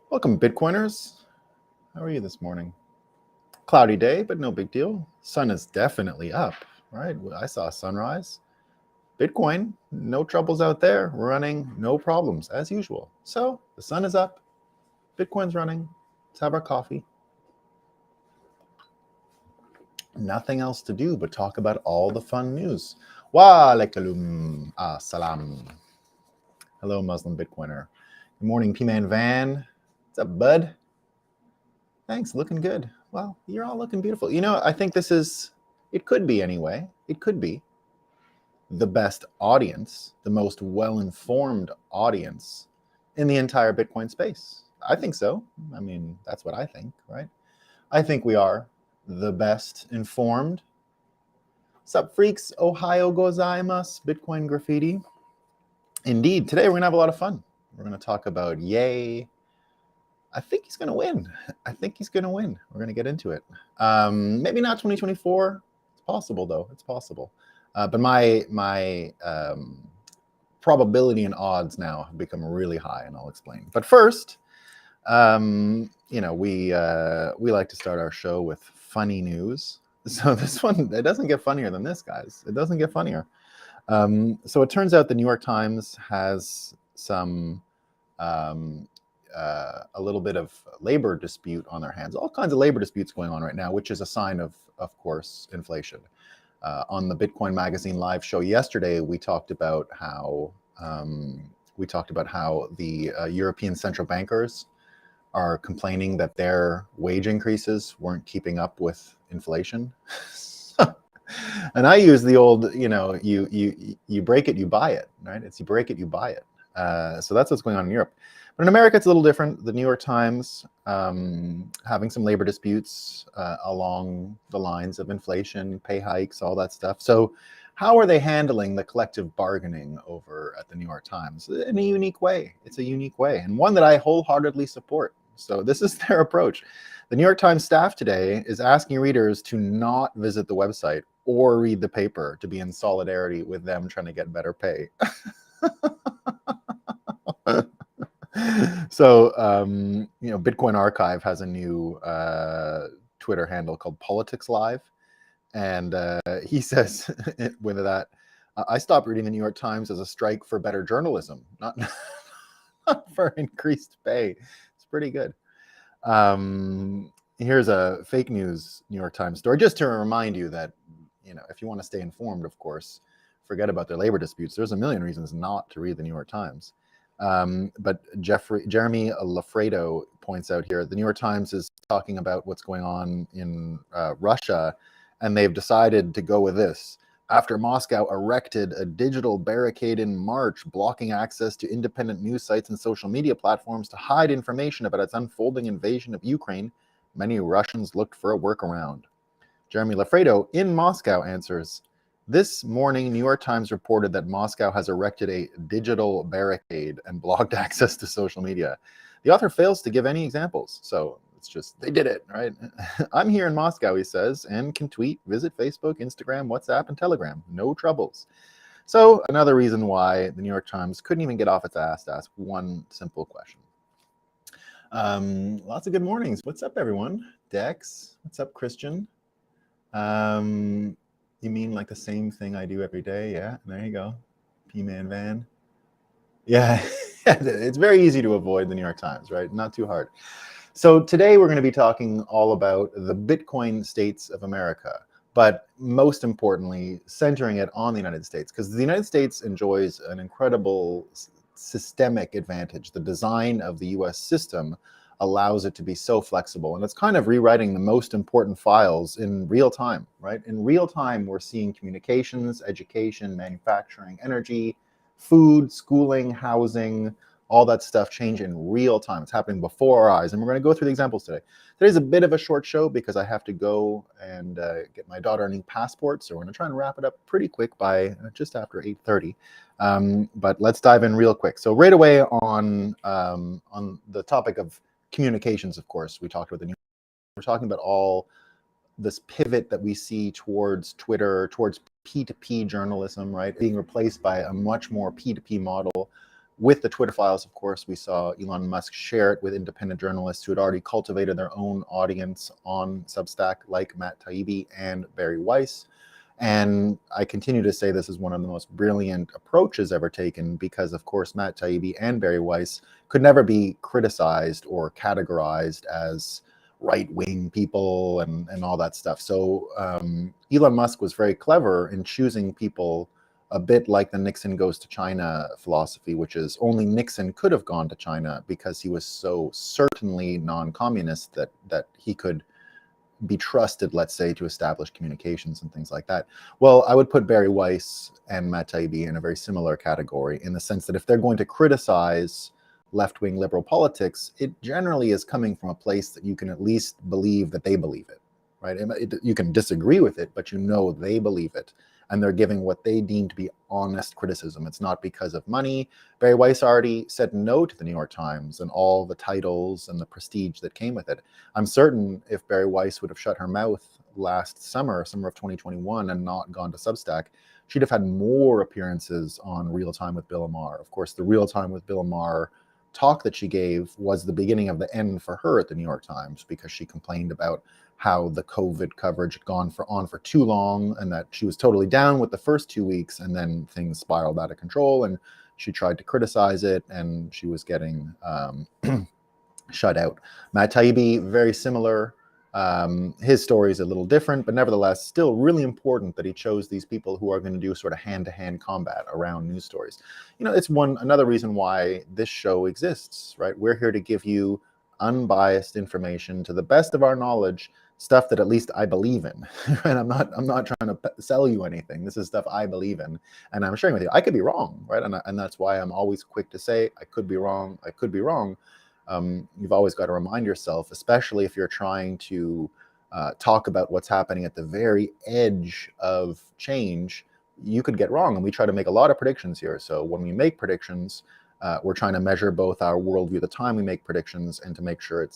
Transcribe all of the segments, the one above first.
Welcome, Bitcoiners. How are you this morning? Cloudy day, but no big deal. Sun is definitely up, right? I saw sunrise. Bitcoin, no troubles out there. We're running, no problems, as usual. So the sun is up, Bitcoin's running. Let's have our coffee. Nothing else to do but talk about all the fun news. Wa alaikum salam. Hello, Muslim Bitcoiner. Good morning, P-Man Van. What's up, bud? Thanks, looking good. Well, you're all looking beautiful. You know, I think it could be anyway, it could be the best audience, the most well-informed audience in the entire Bitcoin space. I think so. I mean, that's what I think, right? I think we are the best informed. Sup, freaks? Ohio gozaimasu, Bitcoin graffiti. Indeed, today we're going to have a lot of fun. We're going to talk about Yay. I think he's going to win. I think he's going to win. We're going to get into it. Maybe not 2024. It's possible, though. It's possible. But my probability and odds now have become really high, and I'll explain. But first, you know, we like to start our show with funny news. So this one, it doesn't get funnier than this, guys. It doesn't get funnier. So it turns out the New York Times has some a little bit of labor dispute on their hands. All kinds of labor disputes going on right now, which is a sign of course, inflation. On the Bitcoin Magazine live show yesterday, we talked about how the European central bankers are complaining that their wage increases weren't keeping up with inflation. And I use the old, you know, you break it, you buy it, right? It's you break it, you buy it. So that's what's going on in Europe. But in America, it's a little different. The New York Times having some labor disputes along the lines of inflation, pay hikes, all that stuff. So how are they handling the collective bargaining over at the New York Times? In a unique way. It's a unique way, and one that I wholeheartedly support. So this is their approach. The New York Times staff today is asking readers to not visit the website or read the paper to be in solidarity with them trying to get better pay. So, you know, Bitcoin Archive has a new Twitter handle called Politics Live. And he says with that, I stopped reading the New York Times as a strike for better journalism, not for increased pay. It's pretty good. Here's a fake news New York Times story, just to remind you that, you know, if you want to stay informed, of course, forget about their labor disputes. There's a million reasons not to read the New York Times. But Jeremy Lafredo points out here, the New York Times is talking about what's going on in Russia, and they've decided to go with this. After Moscow erected a digital barricade in March, blocking access to independent news sites and social media platforms to hide information about its unfolding invasion of Ukraine, many Russians looked for a workaround. Jeremy Lafredo in Moscow answers, this morning, New York Times reported that Moscow has erected a digital barricade and blocked access to social media. The author fails to give any examples, so it's just, they did it, right? I'm here in Moscow, he says, and can tweet, visit Facebook, Instagram, WhatsApp, and Telegram. No troubles. So another reason why the New York Times couldn't even get off its ass to ask one simple question. Lots of good mornings. What's up, everyone? Dex, what's up, Christian? You mean like the same thing I do every day? Yeah, there you go. P-Man Van. Yeah, it's very easy to avoid the New York Times, right? Not too hard. So today we're going to be talking all about the Bitcoin states of America, but most importantly, centering it on the United States, because the United States enjoys an incredible systemic advantage. The design of the US system allows it to be so flexible, and it's kind of rewriting the most important files in real time, right? In real time, we're seeing communications, education, manufacturing, energy, food, schooling, housing, all that stuff change in real time. It's happening before our eyes, and we're going to go through the examples today. Today's a bit of a short show because I have to go and get my daughter a new passport, so we're going to try and wrap it up pretty quick by just after 8:30. But let's dive in real quick. So right away on the topic of communications, of course, we talked about we're talking about all this pivot that we see towards Twitter, towards P2P journalism, right? Being replaced by a much more P2P model. with the Twitter files, of course, we saw Elon Musk share it with independent journalists who had already cultivated their own audience on Substack, like Matt Taibbi and Barry Weiss. And I continue to say this is one of the most brilliant approaches ever taken because, of course, Matt Taibbi and Barry Weiss could never be criticized or categorized as right-wing people and all that stuff. So Elon Musk was very clever in choosing people a bit like the Nixon goes to China philosophy, which is only Nixon could have gone to China because he was so certainly non-communist that he could be trusted, let's say, to establish communications and things like that. Well, I would put Barry Weiss and Matt Taibbi in a very similar category in the sense that if they're going to criticize left-wing liberal politics, it generally is coming from a place that you can at least believe that they believe it, right? You can disagree with it, but you know they believe it. And they're giving what they deem to be honest criticism. It's not because of money. Barry Weiss already said no to the New York Times and all the titles and the prestige that came with it. I'm certain if Barry Weiss would have shut her mouth last summer of 2021, and not gone to Substack, she'd have had more appearances on Real Time with Bill Maher. Of course, the Real Time with Bill Maher talk that she gave was the beginning of the end for her at the New York Times, because she complained about how the COVID coverage had gone on for too long, and that she was totally down with the first 2 weeks, and then things spiraled out of control, and she tried to criticize it, and she was getting shut out. Matt Taibbi, very similar. His story is a little different, but nevertheless, still really important that he chose these people who are going to do sort of hand-to-hand combat around news stories. You know, it's another reason why this show exists, right? We're here to give you unbiased information to the best of our knowledge, stuff that at least I believe in. And I'm not trying to sell you anything. This is stuff I believe in, and I'm sharing with you. I could be wrong, right? And that's why I'm always quick to say I could be wrong. I could be wrong. You've always got to remind yourself, especially if you're trying to talk about what's happening at the very edge of change, you could get wrong. And we try to make a lot of predictions here. So when we make predictions, we're trying to measure both our worldview at the time we make predictions, and to make sure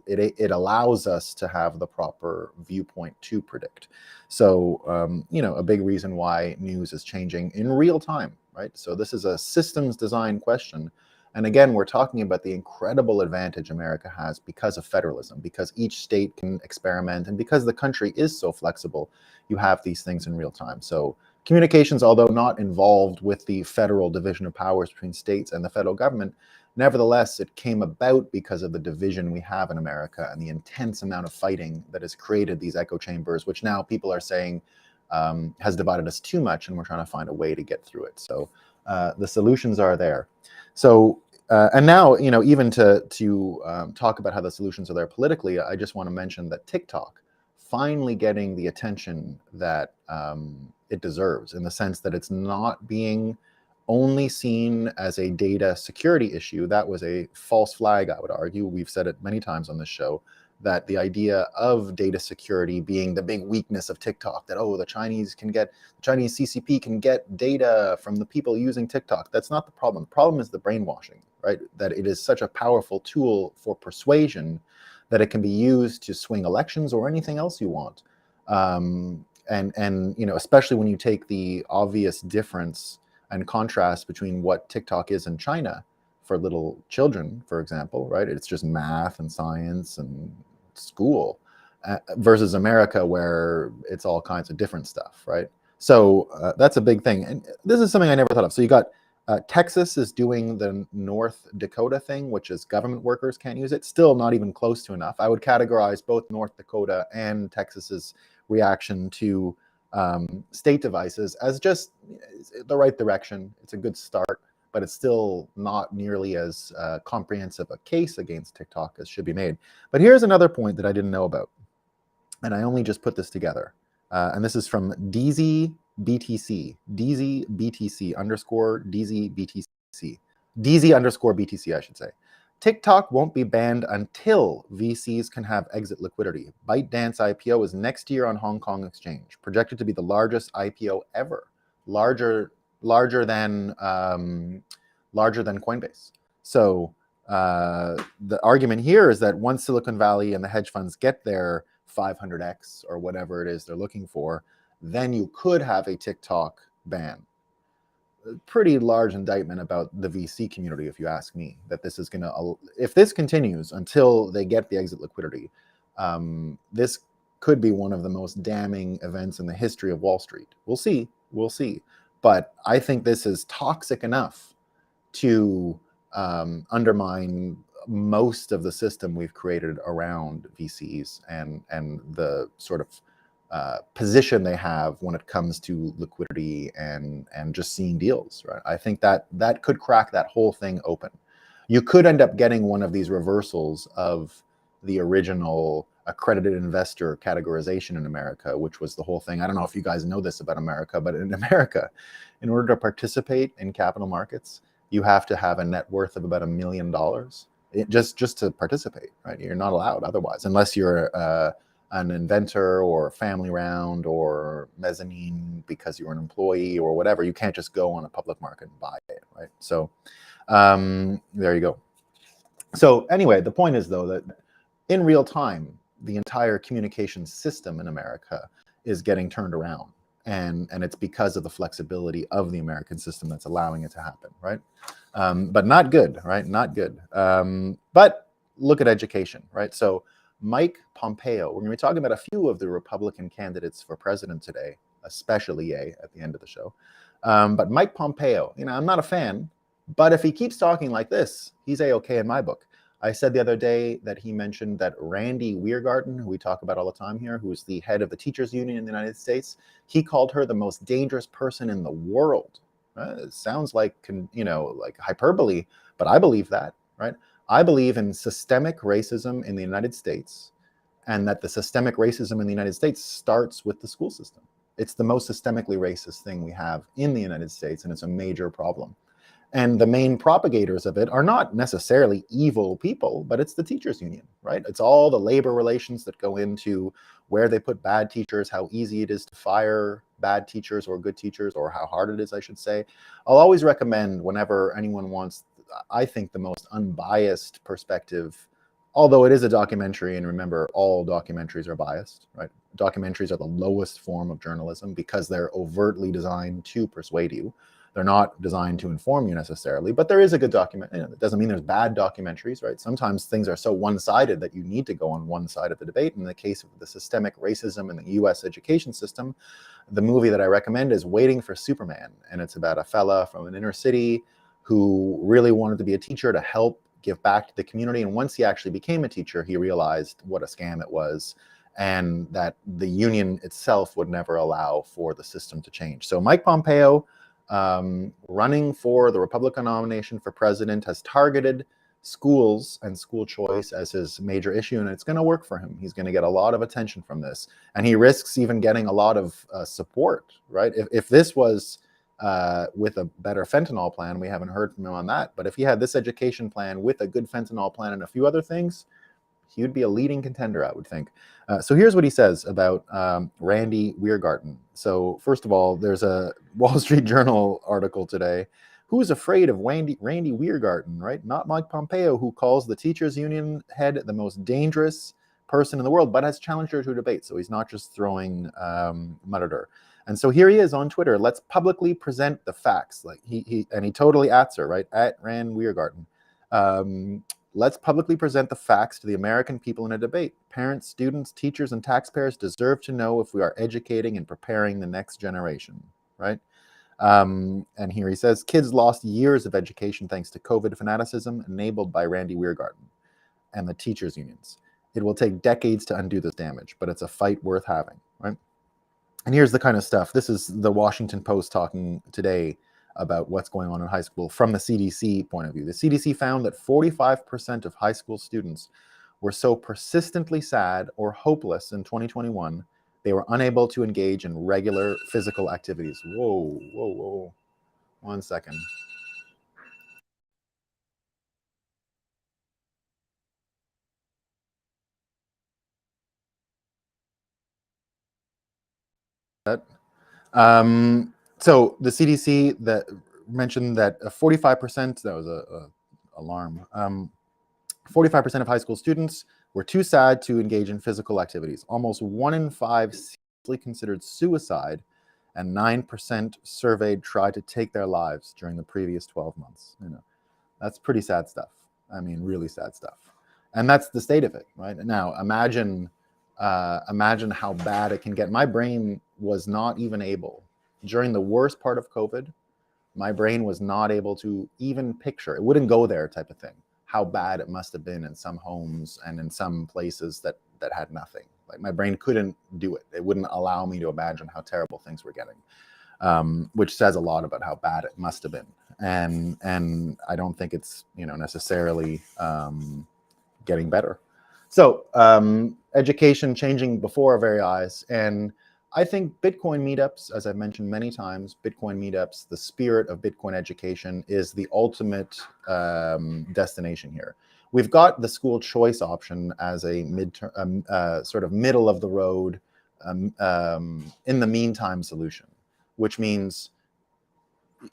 it allows us to have the proper viewpoint to predict. So, you know, a big reason why news is changing in real time, right? So this is a systems design question. And again, we're talking about the incredible advantage America has because of federalism, because each state can experiment, and because the country is so flexible, you have these things in real time. So communications, although not involved with the federal division of powers between states and the federal government, nevertheless, it came about because of the division we have in America and the intense amount of fighting that has created these echo chambers, which now people are saying has divided us too much, and we're trying to find a way to get through it. So the solutions are there. So, and now, you know, even to talk about how the solutions are there politically, I just want to mention that TikTok finally getting the attention that it deserves, in the sense that it's not being only seen as a data security issue. That was a false flag, I would argue. We've said it many times on this show, that the idea of data security being the big weakness of TikTok, that, oh, the Chinese CCP can get data from the people using TikTok. That's not the problem. The problem is the brainwashing, right? That it is such a powerful tool for persuasion that it can be used to swing elections or anything else you want. And you know, especially when you take the obvious difference and contrast between what TikTok is in China for little children, for example, right? It's just math and science and school, versus America, where it's all kinds of different stuff, right? So that's a big thing. And this is something I never thought of. So you got Texas is doing the North Dakota thing, which is government workers can't use it. Still not even close to enough. I would categorize both North Dakota and Texas's reaction to state devices as just the right direction. It's a good start, but it's still not nearly as comprehensive a case against TikTok as should be made. But here's another point that I didn't know about, and I only just put this together. And this is from DZBTC, DZBTC underscore DZBTC, DZ underscore BTC, I should say. TikTok won't be banned until VCs can have exit liquidity. ByteDance IPO is next year on Hong Kong Exchange, projected to be the largest IPO ever, larger than Coinbase. So the argument here is that once Silicon Valley and the hedge funds get their 500x or whatever it is they're looking for, then you could have a TikTok ban. pretty large indictment about the VC community, if you ask me, that this is going to, if this continues until they get the exit liquidity, this could be one of the most damning events in the history of Wall Street. We'll see. We'll see. But I think this is toxic enough to undermine most of the system we've created around VCs and the sort of position they have when it comes to liquidity and just seeing deals, right? I think that could crack that whole thing open. You could end up getting one of these reversals of the original accredited investor categorization in America, which was the whole thing. I don't know if you guys know this about America, but in America, in order to participate in capital markets, you have to have a net worth of about $1 million just to participate, right? You're not allowed otherwise, unless you're an inventor or family round or mezzanine because you're an employee or whatever. You can't just go on a public market and buy it, right? So there you go. So anyway, the point is, though, that in real time, the entire communication system in America is getting turned around. And it's because of the flexibility of the American system that's allowing it to happen, right? But not good, right? Not good. But look at education, right? So Mike Pompeo, we're going to be talking about a few of the Republican candidates for president today, especially at the end of the show. But Mike Pompeo, I'm not a fan, but if he keeps talking like this, he's A-okay in my book. I said the other day that he mentioned that Randy Weirgarden, who we talk about all the time here, who's the head of the teachers union in the United States, he called her the most dangerous person in the world. It sounds like, like hyperbole, but I believe that, right? I believe in systemic racism in the United States, and that the systemic racism in the United States starts with the school system. It's the most systemically racist thing we have in the United States, and it's a major problem. And the main propagators of it are not necessarily evil people, but it's the teachers union, right? It's all the labor relations that go into where they put bad teachers, how easy it is to fire bad teachers or good teachers, or how hard it is, I should say. I'll always recommend, whenever anyone wants, I think, the most unbiased perspective, although it is a documentary, and remember, all documentaries are biased, right? Documentaries are the lowest form of journalism because they're overtly designed to persuade you. They're not designed to inform you necessarily, but there is a good document. It doesn't mean there's bad documentaries, right? Sometimes things are so one-sided that you need to go on one side of the debate. In the case of the systemic racism in the US education system, the movie that I recommend is Waiting for Superman. And it's about a fella from an inner city who really wanted to be a teacher to help give back to the community. And once he actually became a teacher, he realized what a scam it was, and that the union itself would never allow for the system to change. So Mike Pompeo, running for the Republican nomination for president, has targeted schools and school choice as his major issue, and it's going to work for him. He's going to get a lot of attention from this, and he risks even getting a lot of support, right? If this was with a better fentanyl plan, we haven't heard from him on that, but if he had this education plan with a good fentanyl plan and a few other things, he would be a leading contender, I would think. So here's what he says about Randy Weirgarden. So first of all, there's a Wall Street Journal article today. Who is afraid of Randy Weirgarden, right? Not Mike Pompeo, who calls the teachers union head the most dangerous person in the world, but has challenged her to a debate. So he's not just throwing mud at her. And so here he is on Twitter. Let's publicly present the facts. Like he totally ats her, right? At Rand Weirgarden. Let's publicly present the facts to the American people in a debate. Parents, students, teachers, and taxpayers deserve to know if we are educating and preparing the next generation, right? And here he says, kids lost years of education thanks to COVID fanaticism enabled by Randy Weirgarden and the teachers unions. It will take decades to undo this damage, but it's a fight worth having, right? And here's the kind of stuff. This is the Washington Post talking today about what's going on in high school from the CDC point of view. The CDC found that 45% of high school students were so persistently sad or hopeless in 2021, they were unable to engage in regular physical activities. Whoa. 1 second. So the CDC that mentioned that 45%, that was a alarm, 45% of high school students were too sad to engage in physical activities. Almost 1 in 5 seriously considered suicide, and 9% surveyed tried to take their lives during the previous 12 months. That's pretty sad stuff. I mean, really sad stuff. And that's the state of it, right? Now, imagine how bad it can get. My brain was not even able, during the worst part of COVID, my brain was not able to even picture, it wouldn't go there type of thing, how bad it must have been in some homes and in some places that had nothing. Like, my brain couldn't do it. It wouldn't allow me to imagine how terrible things were getting, which says a lot about how bad it must have been. And I don't think it's necessarily getting better. So education changing before our very eyes. And I think Bitcoin meetups, as I've mentioned many times, Bitcoin meetups, the spirit of Bitcoin education is the ultimate destination here. We've got the school choice option as a sort of middle of the road, in the meantime solution, which means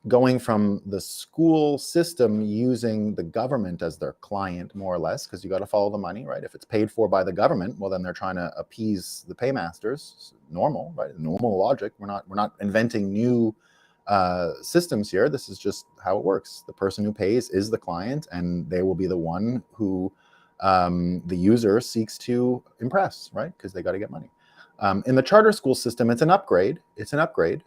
going from the school system using the government as their client, more or less, because you got to follow the money, right? If it's paid for by the government, well, then they're trying to appease the paymasters. It's normal, right? Normal logic. We're not inventing new systems here. This is just how it works. The person who pays is the client, and they will be the one who the user seeks to impress, right? Because they got to get money. In the charter school system, it's an upgrade. It's an upgrade.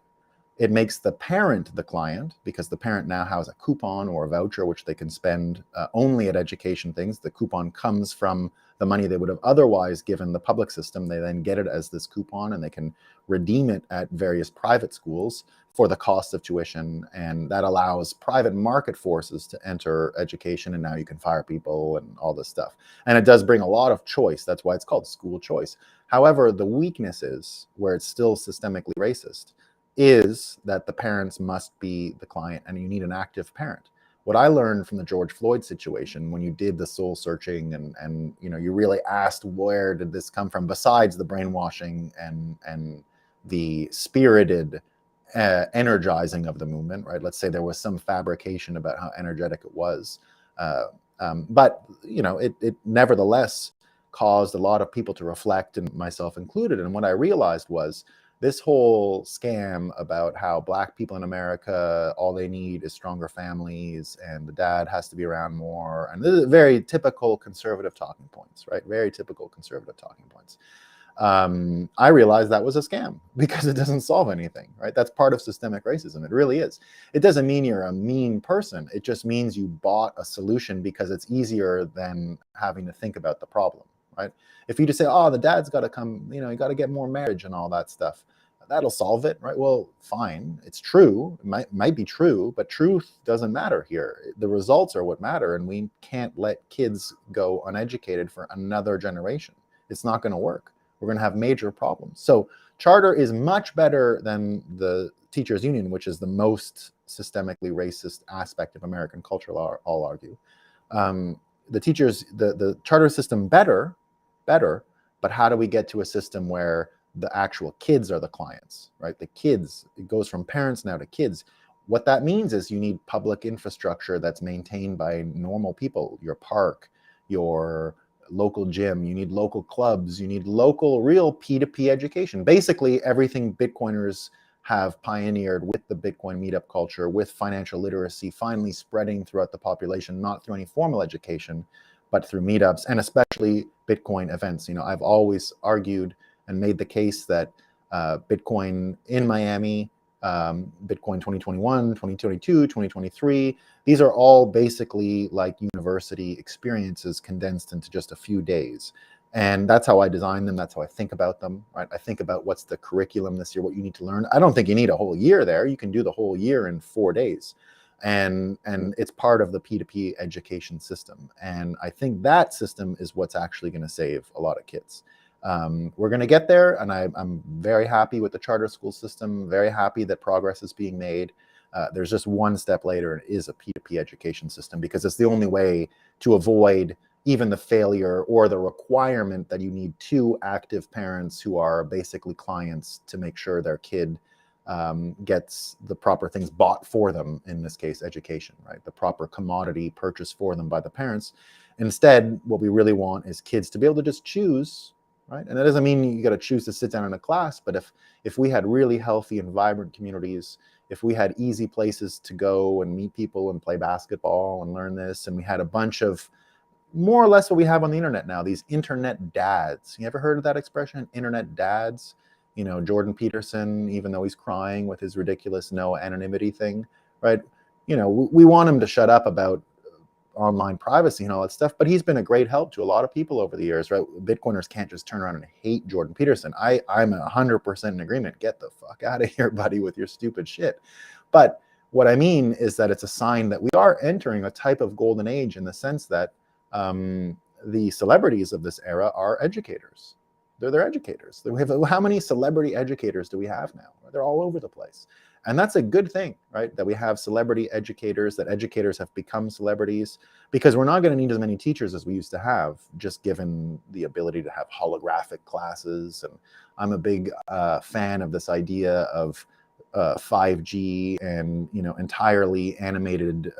It makes the parent the client, because the parent now has a coupon or a voucher which they can spend only at education things. The coupon comes from the money they would have otherwise given the public system. They then get it as this coupon, and they can redeem it at various private schools for the cost of tuition. And that allows private market forces to enter education, and now you can fire people and all this stuff. And it does bring a lot of choice. That's why it's called school choice. However, the weakness is, where it's still systemically racist, is that the parents must be the client, and you need an active parent. What I learned from the George Floyd situation, when you did the soul searching and you really asked, where did this come from, besides the brainwashing and the spirited energizing of the movement, right? Let's say there was some fabrication about how energetic it was, but it nevertheless caused a lot of people to reflect, and myself included. And what I realized was, this whole scam about how Black people in America, all they need is stronger families, and the dad has to be around more. And this is very typical conservative talking points, right? Very typical conservative talking points. I realized that was a scam, because it doesn't solve anything, right? That's part of systemic racism. It really is. It doesn't mean you're a mean person. It just means you bought a solution because it's easier than having to think about the problem, right? If you just say, oh, the dad's got to come, you got to get more marriage and all that stuff, that'll solve it, right? Well, fine. It's true. It might be true, but truth doesn't matter here. The results are what matter, and we can't let kids go uneducated for another generation. It's not going to work. We're going to have major problems. So charter is much better than the teachers' union, which is the most systemically racist aspect of American culture, I'll argue. The charter system better, but how do we get to a system where the actual kids are the clients, right? The kids, it goes from parents now to kids. What that means is you need public infrastructure that's maintained by normal people, your park, your local gym, you need local clubs, you need local real P2P education. Basically everything Bitcoiners have pioneered with the Bitcoin meetup culture, with financial literacy finally spreading throughout the population, not through any formal education, but through meetups, and especially Bitcoin events. I've always argued and made the case that Bitcoin in Miami, Bitcoin 2021, 2022, 2023, these are all basically like university experiences condensed into just a few days. And that's how I design them. That's how I think about them, right? I think about what's the curriculum this year, what you need to learn. I don't think you need a whole year there. You can do the whole year in 4 days. And it's part of the P2P education system. And I think that system is what's actually going to save a lot of kids. We're going to get there, and I'm very happy with the charter school system, very happy that progress is being made. There's just one step later, and it is a P2P education system, because it's the only way to avoid even the failure or the requirement that you need 2 active parents who are basically clients to make sure their kid gets the proper things bought for them, in this case, education, right? The proper commodity purchased for them by the parents. Instead, what we really want is kids to be able to just choose, right? And that doesn't mean you got to choose to sit down in a class, but if we had really healthy and vibrant communities, if we had easy places to go and meet people and play basketball and learn this, and we had a bunch of more or less what we have on the internet now, these internet dads. You ever heard of that expression, internet dads? You know, Jordan Peterson, even though he's crying with his ridiculous no anonymity thing, right? You know, we want him to shut up about online privacy and all that stuff, but he's been a great help to a lot of people over the years, right? Bitcoiners can't just turn around and hate Jordan Peterson. I'm 100% in agreement. Get the fuck out of here, buddy, with your stupid shit. But what I mean is that it's a sign that we are entering a type of golden age, in the sense that the celebrities of this era are educators. They're educators. We have, how many celebrity educators do we have now? They're all over the place. And that's a good thing, right? That we have celebrity educators, that educators have become celebrities, because we're not going to need as many teachers as we used to have, just given the ability to have holographic classes. And I'm a big fan of this idea of 5G and, you know, entirely animated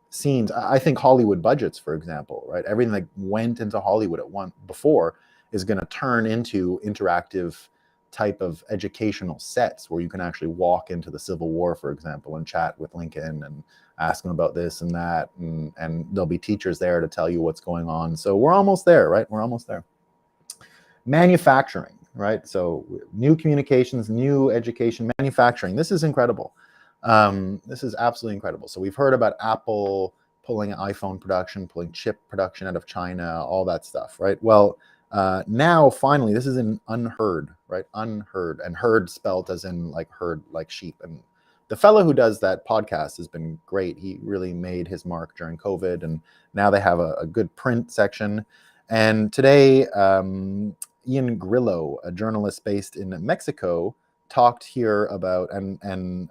scenes. I think Hollywood budgets, for example, right? Everything that went into Hollywood at one before is going to turn into interactive type of educational sets where you can actually walk into the Civil War, for example, and chat with Lincoln and ask him about this and that, and there'll be teachers there to tell you what's going on. So we're almost there, right? We're almost there. Manufacturing, right? So new communications, new education, manufacturing. This is incredible. This is absolutely incredible. So we've heard about Apple pulling iPhone production, pulling chip production out of China, all that stuff, right? Well, now finally, this is an unheard, right? Unheard, and herd spelt as in like herd, like sheep. And the fellow who does that podcast has been great. He really made his mark during COVID, and now they have a good print section. And today, Ian Grillo, a journalist based in Mexico, talked here about and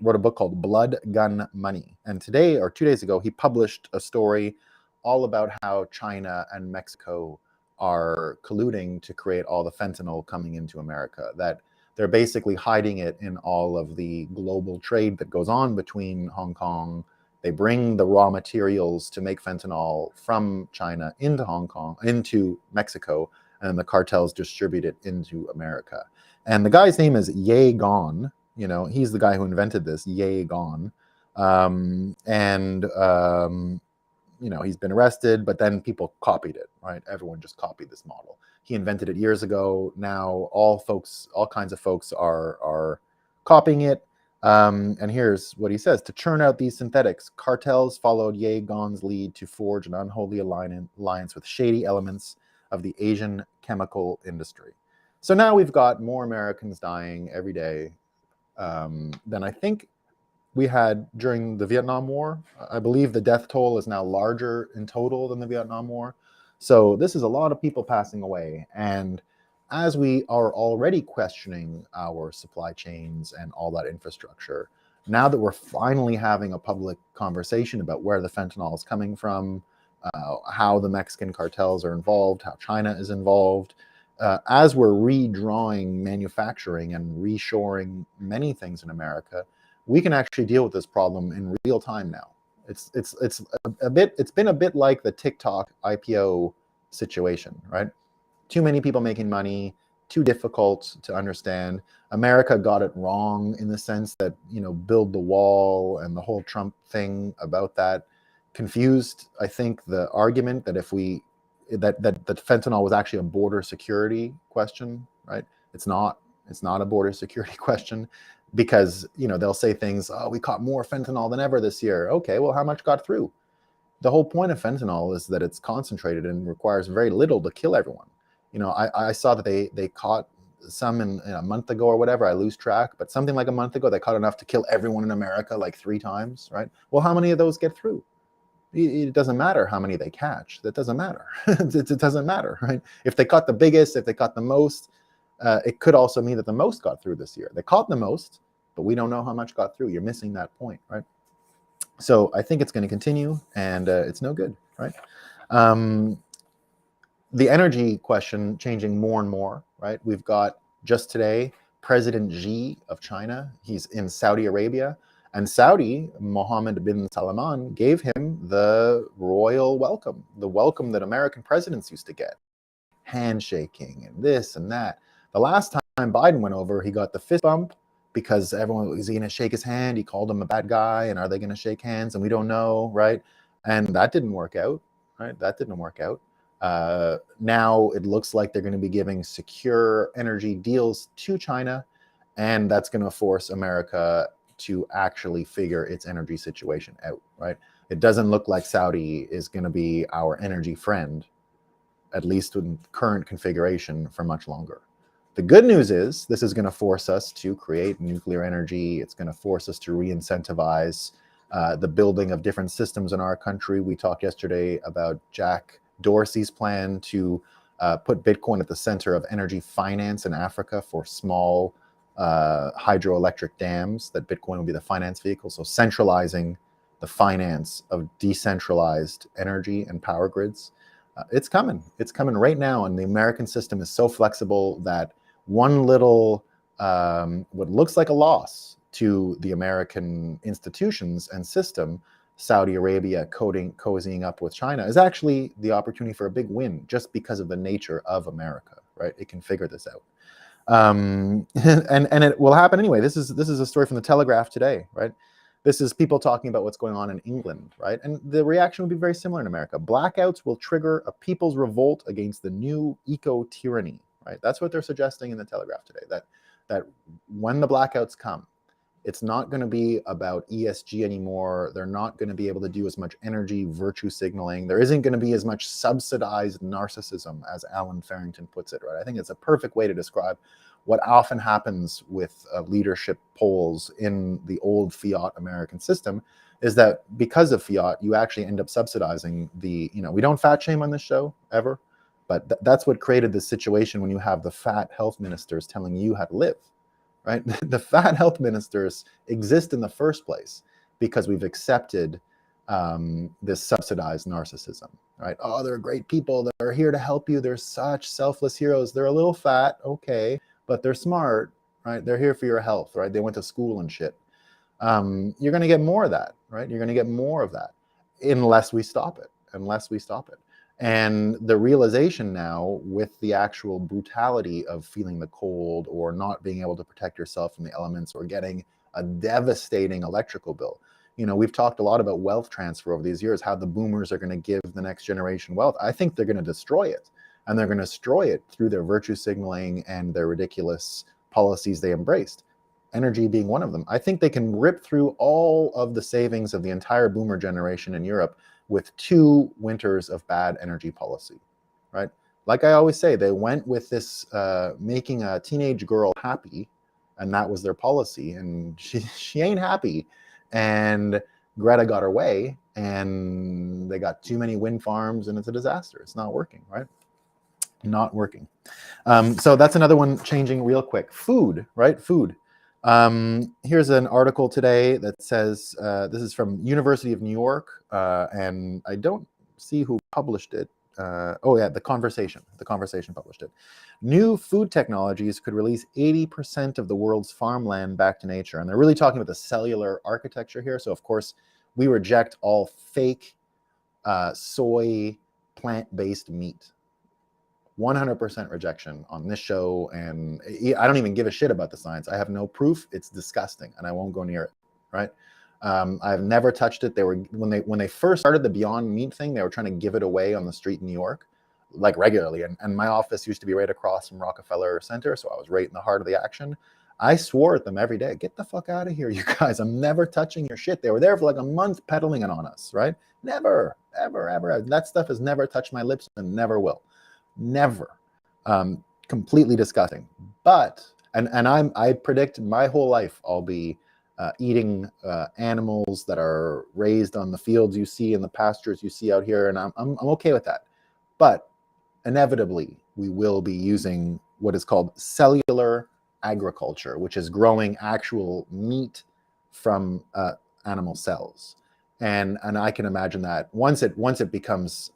wrote a book called Blood, Gun, Money. And today, or 2 days ago, he published a story all about how China and Mexico are colluding to create all the fentanyl coming into America, that they're basically hiding it in all of the global trade that goes on between Hong Kong. They bring the raw materials to make fentanyl from China into Hong Kong, into Mexico, and the cartels distribute it into America. And the guy's name is Ye Gone. You know, he's the guy who invented this, Ye Gone. You know, he's been arrested, but then people copied it, right? Everyone just copied this model. He invented it years ago. Now all kinds of folks are copying it. And here's what he says. To churn out these synthetics, cartels followed Ye Gon's lead to forge an unholy alliance with shady elements of the Asian chemical industry. So now we've got more Americans dying every day than I think we had during the Vietnam War. I believe the death toll is now larger in total than the Vietnam War. So this is a lot of people passing away. And as we are already questioning our supply chains and all that infrastructure, now that we're finally having a public conversation about where the fentanyl is coming from, how the Mexican cartels are involved, how China is involved, as we're redrawing manufacturing and reshoring many things in America, we can actually deal with this problem in real time now. It's been a bit like the TikTok IPO situation, right? Too many people making money, too difficult to understand. America got it wrong in the sense that, you know, build the wall and the whole Trump thing about that confused, I think, the argument that that fentanyl was actually a border security question, right? It's not a border security question, because, you know, they'll say things, oh, we caught more fentanyl than ever this year. Okay, well, how much got through? The whole point of fentanyl is that it's concentrated and requires very little to kill everyone. You know, I saw that they caught some in a month ago or whatever. I lose track, but something like a month ago, they caught enough to kill everyone in America like 3 times, right? Well, how many of those get through? It doesn't matter how many they catch. That doesn't matter. It doesn't matter, right? If they caught the biggest, if they caught the most, it could also mean that the most got through this year. They caught the most, but we don't know how much got through. You're missing that point, right? So I think it's going to continue, and it's no good, right? The energy question changing more and more, right? We've got just today President Xi of China. He's in Saudi Arabia, and Saudi, Mohammed bin Salman, gave him the royal welcome, the welcome that American presidents used to get. handshaking and this and that. The last time Biden went over, he got the fist bump because everyone was he going to shake his hand. He called him a bad guy, and are they going to shake hands? And we don't know, right? And that didn't work out, right? That didn't work out. Now it looks like they're going to be giving secure energy deals to China, and that's going to force America to actually figure its energy situation out, right? It doesn't look like Saudi is going to be our energy friend, at least in current configuration, for much longer. The good news is this is going to force us to create nuclear energy. It's going to force us to re-incentivize the building of different systems in our country. We talked yesterday about Jack Dorsey's plan to put Bitcoin at the center of energy finance in Africa for small hydroelectric dams, that Bitcoin will be the finance vehicle. So centralizing the finance of decentralized energy and power grids. It's coming. It's coming right now. And the American system is so flexible that one little, what looks like a loss to the American institutions and system, Saudi Arabia cozying up with China, is actually the opportunity for a big win just because of the nature of America, right? It can figure this out. And it will happen anyway. This is a story from the Telegraph today, right? This is people talking about what's going on in England, right? And the reaction would be very similar in America. Blackouts will trigger a people's revolt against the new eco-tyranny, right? That's what they're suggesting in the Telegraph today, that when the blackouts come, it's not going to be about ESG anymore. They're not going to be able to do as much energy virtue signaling. There isn't going to be as much subsidized narcissism, as Alan Farrington puts it, right? I think it's a perfect way to describe what often happens with leadership polls in the old fiat American system, is that because of fiat, you actually end up subsidizing the, we don't fat shame on this show ever, but that's what created this situation when you have the fat health ministers telling you how to live, right? The fat health ministers exist in the first place because we've accepted this subsidized narcissism, right? Oh, they're great people. They're here to help you. They're such selfless heroes. They're a little fat, okay, but they're smart, right? They're here for your health, right? They went to school and shit. You're going to get more of that, right? You're going to get more of that unless we stop it, And the realization now, with the actual brutality of feeling the cold or not being able to protect yourself from the elements or getting a devastating electrical bill. We've talked a lot about wealth transfer over these years, how the boomers are going to give the next generation wealth. I think they're going to destroy it. And they're going to destroy it through their virtue signaling and their ridiculous policies they embraced. Energy being one of them. I think they can rip through all of the savings of the entire boomer generation in Europe with 2 winters of bad energy policy, right? Like I always say, they went with this making a teenage girl happy, and that was their policy. And she ain't happy. And Greta got her way, and they got too many wind farms, and it's a disaster. It's not working, right? Not working. So that's another one changing real quick. Food, right? Food. Here's an article today that says, this is from University of New York, and I don't see who published it. Oh yeah, The Conversation published it. New food technologies could release 80% of the world's farmland back to nature. And they're really talking about the cellular architecture here. So of course, we reject all fake soy plant-based meat. 100% rejection on this show, and I don't even give a shit about the science. I have no proof. It's disgusting, and I won't go near it, right? I've never touched it. They were when they first started the Beyond Meat thing, they were trying to give it away on the street in New York, like regularly. And my office used to be right across from Rockefeller Center, so I was right in the heart of the action. I swore at them every day, get the fuck out of here, you guys. I'm never touching your shit. They were there for like a month peddling it on us, right? Never, ever, ever. That stuff has never touched my lips and never will. Never. Completely disgusting. But, and I predict my whole life I'll be eating animals that are raised on the fields you see and the pastures you see out here, and I'm okay with that. But inevitably, we will be using what is called cellular agriculture, which is growing actual meat from animal cells. And I can imagine that once it becomes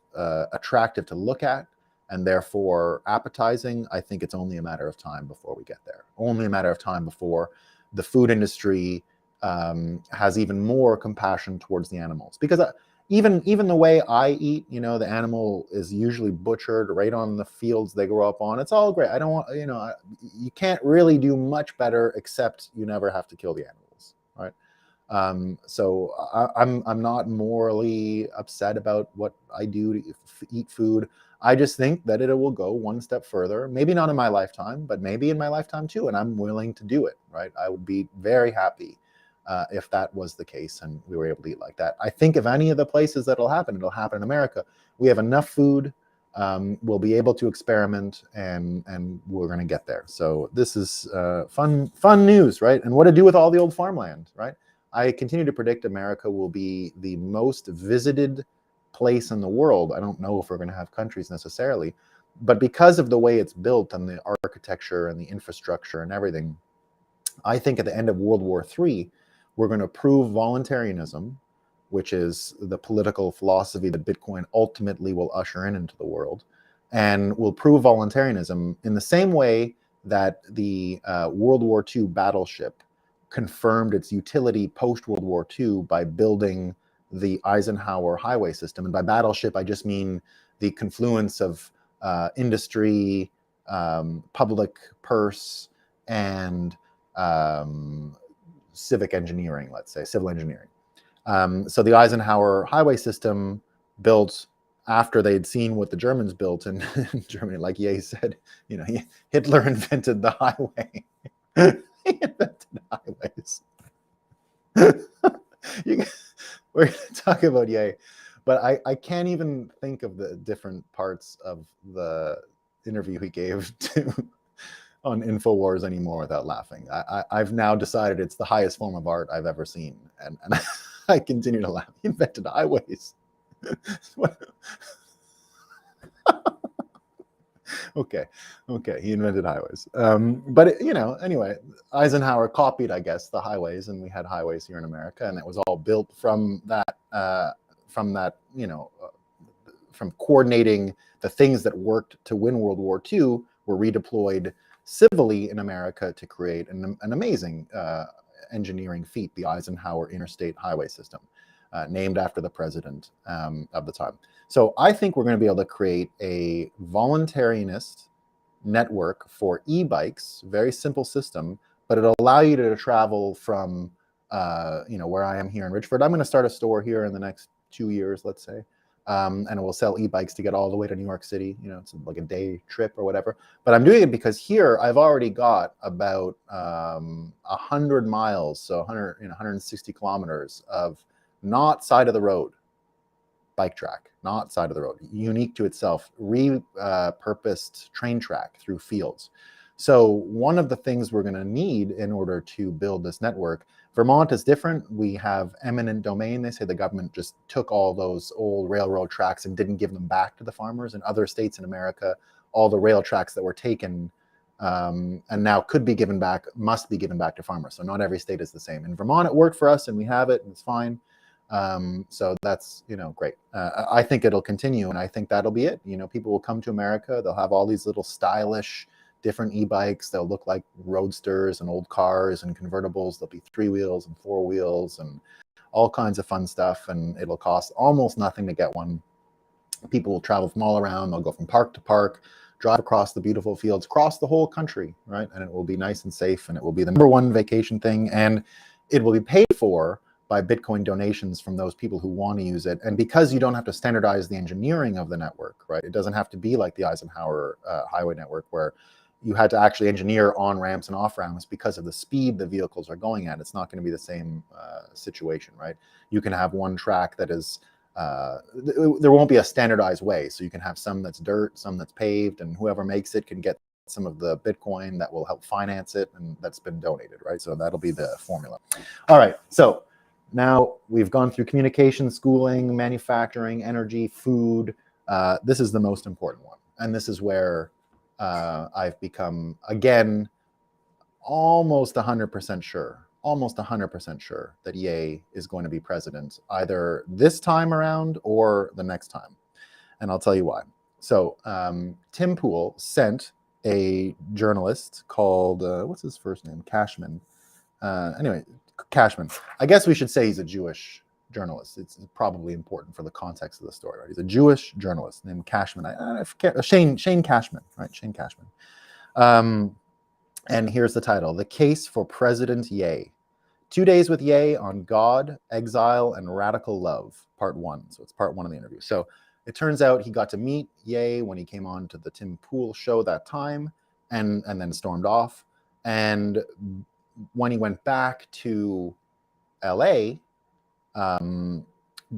attractive to look at, and therefore appetizing, I think it's only a matter of time before we get there. Only a matter of time before the food industry has even more compassion towards the animals. Because even the way I eat, the animal is usually butchered right on the fields they grow up on. It's all great. I don't want, you can't really do much better, except you never have to kill the animals, right? So I'm not morally upset about what I do to eat food. I just think that it will go one step further, maybe not in my lifetime, but maybe in my lifetime too. And I'm willing to do it, right? I would be very happy if that was the case and we were able to eat like that. I think if any of the places that'll happen, it'll happen in America. We have enough food. We'll be able to experiment, and we're going to get there. So this is fun news, right? And what to do with all the old farmland, right? I continue to predict America will be the most visited place in the world. I don't know if we're going to have countries necessarily, but because of the way it's built and the architecture and the infrastructure and everything, I think at the end of World War III, we're going to prove voluntarism, which is the political philosophy that Bitcoin ultimately will usher into the world, and will prove voluntarism in the same way that the World War II battleship confirmed its utility post-World War II by building the Eisenhower highway system. And by battleship, I just mean the confluence of industry, public purse, and civic engineering, let's say, civil engineering. So the Eisenhower highway system built after they'd seen what the Germans built in Germany, like Ye said, Hitler invented the highway. He invented highways. We're going to talk about Ye, but I can't even think of the different parts of the interview he gave on InfoWars anymore without laughing. I've now decided it's the highest form of art I've ever seen, and I continue to laugh. He invented highways. Okay, he invented highways. But anyway, Eisenhower copied, I guess, the highways, and we had highways here in America, and it was all built from that, from coordinating the things that worked to win World War II were redeployed civilly in America to create an amazing engineering feat, the Eisenhower Interstate Highway System, named after the president of the time. So I think we're going to be able to create a voluntarinist network for e-bikes, very simple system, but it'll allow you to travel from, where I am here in Richford. I'm going to start a store here in the next 2 years, let's say. And it will sell e-bikes to get all the way to New York City. It's like a day trip or whatever. But I'm doing it because here I've already got about 100 miles, so 160 kilometers of not side of the road bike track, not side of the road, unique to itself, repurposed train track through fields. So one of the things we're going to need in order to build this network, Vermont is different. We have eminent domain. They say the government just took all those old railroad tracks and didn't give them back to the farmers. In other states in America, all the rail tracks that were taken and now could be given back, must be given back to farmers. So not every state is the same. In Vermont, it worked for us and we have it and it's fine. So that's, great. I think it'll continue, and I think that'll be it. People will come to America. They'll have all these little stylish different e-bikes. They'll look like roadsters and old cars and convertibles. There'll be 3 wheels and 4 wheels and all kinds of fun stuff. And it'll cost almost nothing to get one. People will travel from all around. They'll go from park to park, drive across the beautiful fields, across the whole country, right? And it will be nice and safe, and it will be the #1 vacation thing. And it will be paid for by Bitcoin donations from those people who want to use it. And because you don't have to standardize the engineering of the network, right? It doesn't have to be like the Eisenhower highway network where you had to actually engineer on ramps and off ramps because of the speed the vehicles are going at. It's not going to be the same situation, right? You can have one track that is, there won't be a standardized way. So you can have some that's dirt, some that's paved, and whoever makes it can get some of the Bitcoin that will help finance it, and that's been donated, right? So that'll be the formula. All right, so now we've gone through communication, schooling, manufacturing, energy, food. This is the most important one. And this is where I've become, again, almost 100% sure that Ye is going to be president either this time around or the next time. And I'll tell you why. So Tim Pool sent a journalist called, what's his first name? Cashman. Anyway, Cashman. I guess we should say he's a Jewish journalist. It's probably important for the context of the story, right? He's a Jewish journalist named Cashman. Shane Cashman, right? Shane Cashman. And here's the title: The Case for President Ye. 2 days with Ye on God, Exile, and Radical Love, Part 1. So it's Part 1 of the interview. So it turns out he got to meet Ye when he came on to the Tim Pool show that time, and then stormed off. And when he went back to LA,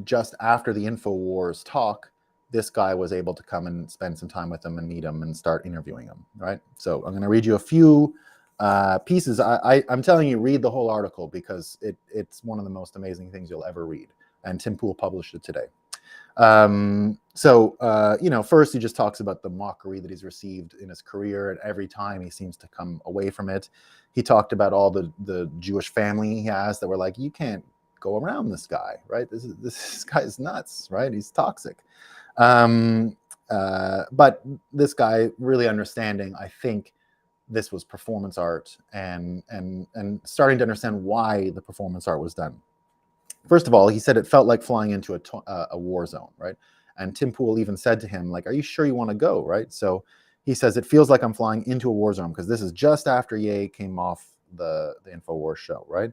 just after the InfoWars talk, this guy was able to come and spend some time with him and meet him and start interviewing him, right? So I'm going to read you a few pieces. I'm telling you, read the whole article, because it's one of the most amazing things you'll ever read. And Tim Pool published it today. First he just talks about the mockery that he's received in his career, and every time he seems to come away from it. He talked about all the Jewish family he has that were like, you can't go around this guy, right? This guy is nuts, right? He's toxic. But this guy really understanding, I think, this was performance art, and starting to understand why the performance art was done. First of all, he said it felt like flying into a war zone, right? And Tim Pool even said to him, like, are you sure you want to go, right? So he says, it feels like I'm flying into a war zone, because this is just after Ye came off the InfoWars show, right?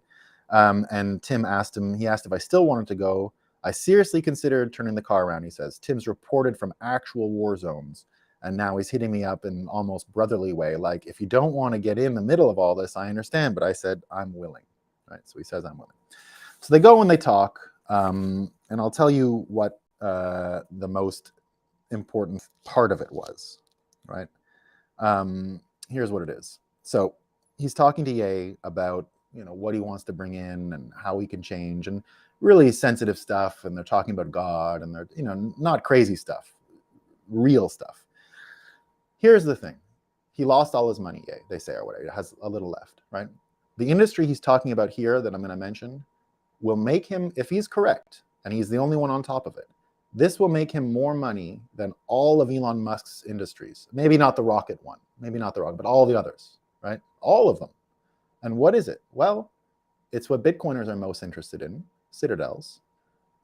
And Tim asked him, he asked if I still wanted to go. I seriously considered turning the car around, he says. Tim's reported from actual war zones, and now he's hitting me up in an almost brotherly way, like, if you don't want to get in the middle of all this, I understand, but I said, I'm willing, right? So he says, I'm willing. So they go and they talk, and I'll tell you what the most important part of it was, right? Here's what it is. So he's talking to Ye about, what he wants to bring in and how he can change, and really sensitive stuff. And they're talking about God, and they're, not crazy stuff, real stuff. Here's the thing. He lost all his money, Ye, they say, or whatever. It has a little left, right? The industry he's talking about here that I'm going to mention will make him, if he's correct, and he's the only one on top of it, this will make him more money than all of Elon Musk's industries. Maybe not the rocket one, but all the others, right? All of them. And what is it? Well, it's what Bitcoiners are most interested in, citadels.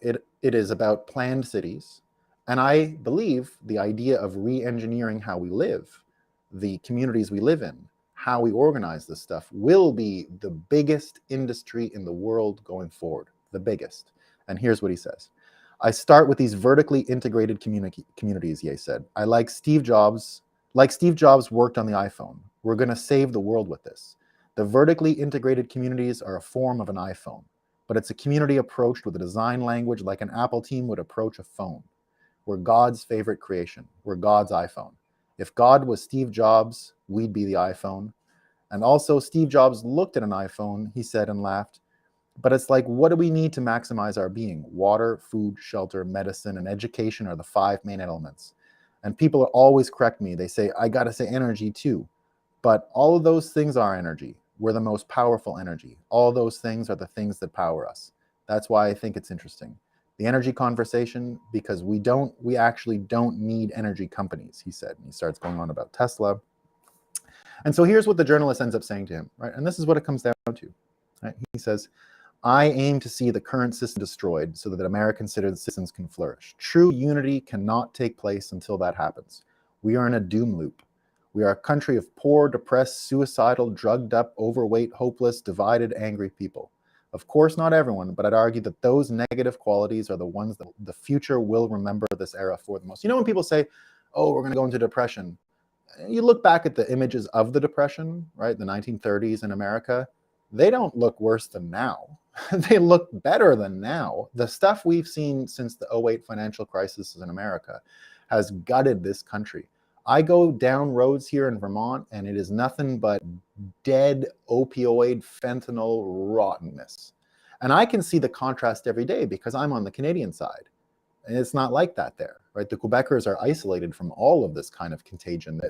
It is about planned cities. And I believe the idea of re-engineering how we live, the communities we live in, how we organize this stuff, will be the biggest industry in the world going forward, the biggest. And here's what he says. I start with these vertically integrated communities, Ye said. Like Steve Jobs worked on the iPhone. We're going to save the world with this. The vertically integrated communities are a form of an iPhone, but it's a community approached with a design language like an Apple team would approach a phone. We're God's favorite creation. We're God's iPhone. If God was Steve Jobs, we'd be the iPhone. And also, Steve Jobs looked at an iPhone, he said, and laughed. But it's like, what do we need to maximize our being? Water, food, shelter, medicine, and education are the 5 main elements. And people always correct me. They say, I got to say energy too. But all of those things are energy. We're the most powerful energy. All those things are the things that power us. That's why I think it's interesting. The energy conversation, because we actually don't need energy companies, he said. And he starts going on about Tesla. And so here's what the journalist ends up saying to him, right? And this is what it comes down to, right? He says, I aim to see the current system destroyed so that American citizens can flourish. True unity cannot take place until that happens. We are in a doom loop. We are a country of poor, depressed, suicidal, drugged up, overweight, hopeless, divided, angry people. Of course, not everyone, but I'd argue that those negative qualities are the ones that the future will remember this era for the most. When people say, oh, we're going to go into depression, you look back at the images of the depression, right, the 1930s in America, they don't look worse than now. They look better than now. The stuff we've seen since the 2008 financial crisis in America has gutted this country. I go down roads here in Vermont, and it is nothing but dead opioid, fentanyl rottenness. And I can see the contrast every day because I'm on the Canadian side. And it's not like that there, right? The Quebecers are isolated from all of this kind of contagion.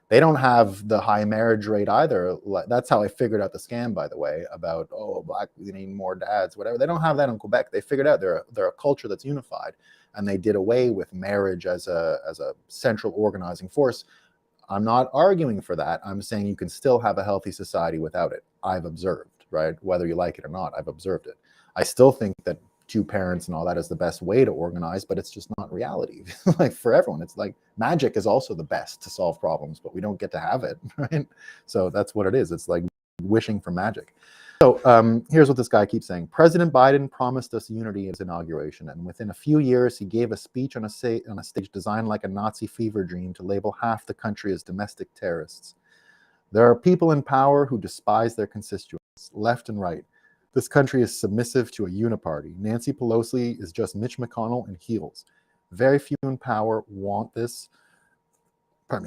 They don't have the high marriage rate either. That's how I figured out the scam, by the way, about, black, you need more dads, whatever. They don't have that in Quebec. They figured out they're a culture that's unified, and they did away with marriage as a central organizing force. I'm not arguing for that. I'm saying you can still have a healthy society without it. I've observed, right? Whether you like it or not, I've observed it. I still think that two parents and all that is the best way to organize, but it's just not reality. Like for everyone, it's like magic is also the best to solve problems, but we don't get to have it, right? So that's what it is. It's like wishing for magic. So here's what this guy keeps saying. President Biden promised us unity at his inauguration, and within a few years, he gave a speech on a stage designed like a Nazi fever dream to label half the country as domestic terrorists. There are people in power who despise their constituents, left and right. This country is submissive to a uniparty. Nancy Pelosi is just Mitch McConnell in heels. Very few in power want this.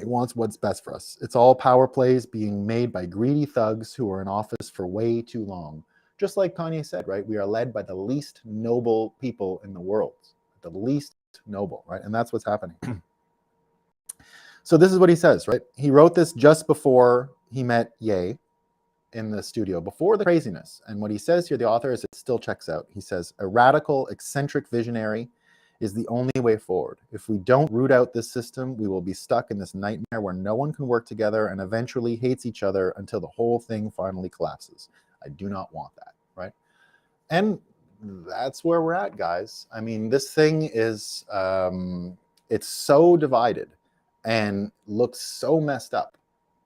Wants what's best for us. It's all power plays being made by greedy thugs who are in office for way too long. Just like Kanye said, right? We are led by the least noble people in the world. The least noble, right? And that's what's happening. So this is what he says, right? He wrote this just before he met Ye in the studio, before the craziness. And what he says here, the author, is it still checks out. He says, a radical, eccentric visionary is the only way forward. If we don't root out this system, we will be stuck in this nightmare where no one can work together and eventually hates each other until the whole thing finally collapses. I do not want that, right? And that's where we're at, guys. I mean, this thing is, it's so divided and looks so messed up.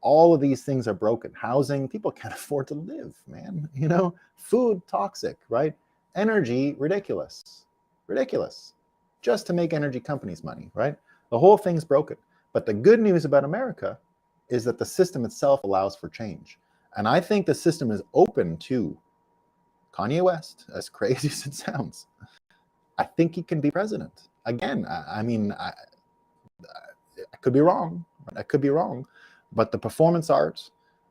All of these things are broken. Housing, people can't afford to live, man. You know, food, toxic, right? Energy, ridiculous, ridiculous. Just to make energy companies money, right? The whole thing's broken. But the good news about America is that the system itself allows for change. And I think the system is open to Kanye West, as crazy as it sounds. I think he can be president. Again, I mean, I could be wrong. I could be wrong. But the performance art,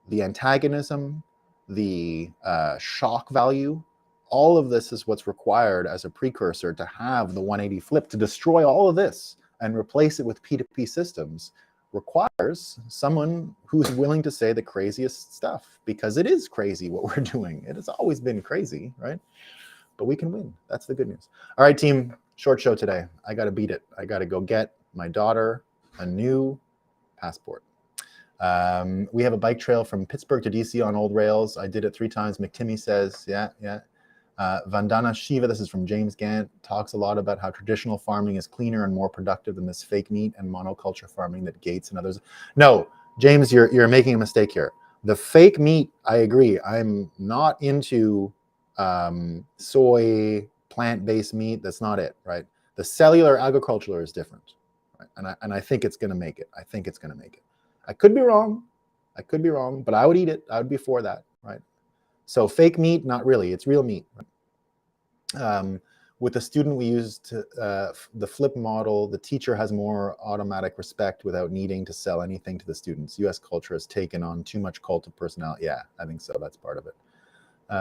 the antagonism, the shock value, all of this is what's required as a precursor to have the 180 flip, to destroy all of this and replace it with P2P systems, requires someone who's willing to say the craziest stuff, because it is crazy what we're doing. It has always been crazy, right? But we can win. That's the good news. All right, team, short show today. I got to beat it. I got to go get my daughter a new passport. We have a bike trail from Pittsburgh to DC on old rails. I did it 3 times. McTimmy says, yeah. Vandana Shiva, this is from James Gant, talks a lot about how traditional farming is cleaner and more productive than this fake meat and monoculture farming that Gates and others. No, James, you're making a mistake here. The fake meat, I agree. I'm not into soy, plant-based meat. That's not it, right? The cellular agriculture is different, right? And I think it's going to make it. I think it's going to make it. I could be wrong. I could be wrong, but I would eat it. I would be for that, right? So fake meat, not really. It's real meat. With the student, we used the flip model. The teacher has more automatic respect without needing to sell anything to the students. U.S. culture has taken on too much cult of personality. Yeah, I think so. That's part of it.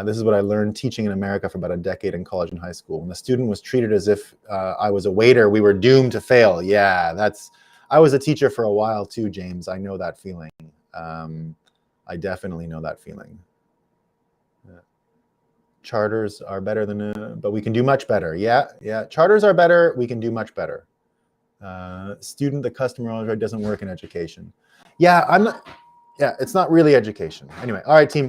This is what I learned teaching in America for about a decade in college and high school. When the student was treated as if I was a waiter, we were doomed to fail. Yeah, I was a teacher for a while too, James. I know that feeling. I definitely know that feeling. Charters are better than, but we can do much better. Yeah. Charters are better. We can do much better. Student, the customer always doesn't work in education. Yeah, it's not really education. Anyway, all right, team.